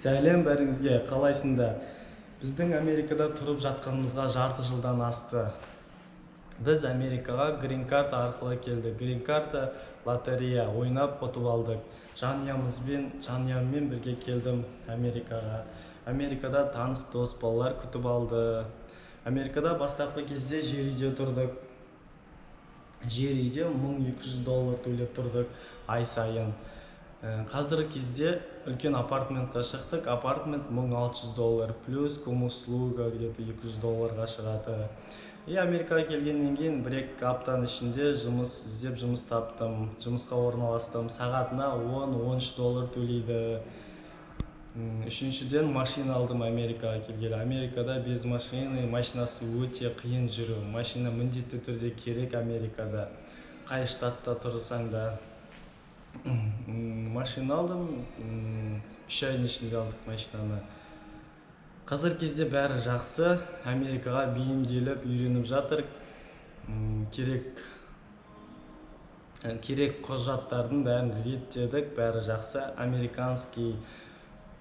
Сәлем бәріңізге, қалайсыңдар? Біздің Америкада тұрып жатқанымызға жарты жылдан асты. Біз Америкаға грин карта арқылы келдік. Грин карта лотерея ойнап ұтып алдық. Жанұяммен бірге келдім Америкаға. Америкада таныс дос балалар күтіп алды. Америкада бастапқы кезде жер үйде тұрдық. Жер үйде $1200 төлеп тұрдық ай сайын. Қазіргі кезде үлкен апартментқа шықтық. Апартмент $1600 плюс комуслуга где-то $200 шығады. Америкаға келгеннен кейін 1-2 аптаның ішінде жұмыс іздеп жұмыс таптым. Жұмысқа орналастым. Сағатына $10-13 төлейді. Үшіншіден машина алдым Америкаға келгелі. Америкада без машинасы өте қиын жүру. Машина міндетті түрде керек Америкада. Қай штатта тұрсаң да. Машина алдым, 3 айдың ішінде алдық машинаны. Қазір кезде бәрі жақсы, Америкаға бейімделіп, үйреніп жатыр. Керек құжаттардың бәрін реттедік, бәрі жақсы. Американский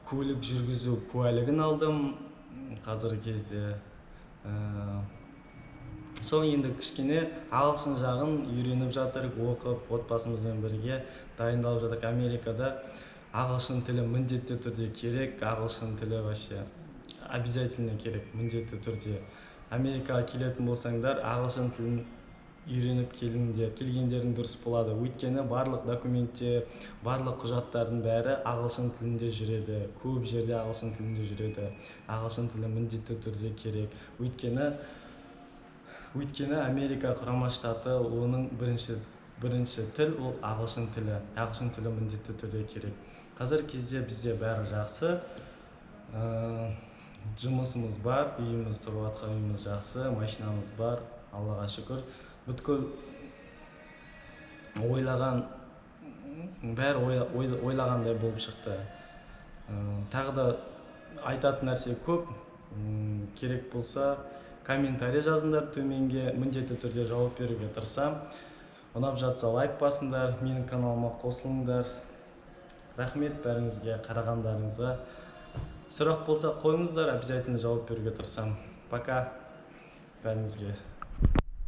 көлік жүргізу куәлігін алдым қазіргі кезде. Сол енді кішкене ағылшын жағын үйреніп жатырық, оқып, отбасымызбен бірге дайындалып жатырық. Америкада ағылшын тілі міндетті түрде керек, ағылшын тілі вообще обязательно керек, міндетті түрде. Америкаға келетін болсаңдар, ағылшын тілін үйреніп келгендерің дұрыс болады. Өйткені барлық документтер, барлық құжаттардың бәрі ағылшын тілінде жүреді. Көп жерде ағылшын тілінде жүреді. Ағылшын тілі міндетті түрде керек. Өйткені Америка құрама штаты, оның бірінші тіл ол ағылшын тілі. Ағылшын тілі міндетті түрде керек. Қазір кезде бізде бәрі жақсы. Жұмысымыз бар, үйіміз тұрып жатқан үйіміз жақсы, машинамыз бар, Аллаға шүкір. Бүткіл бәрі ойлағандай болып шықты. Тағы да айтатын нәрсе көп. Керек болса, комментарий жазыңдар төменге, міндетті түрде жауап беруге тырысам. Ұнап жатса лайк басыңдар, менің каналыма қосылыңдар. Рахмет бәріңізге, қарағандарыңызға. Сұрақ болса қойыңыздар, обязательно жауап беруге тырысам. Пока бәріңізге.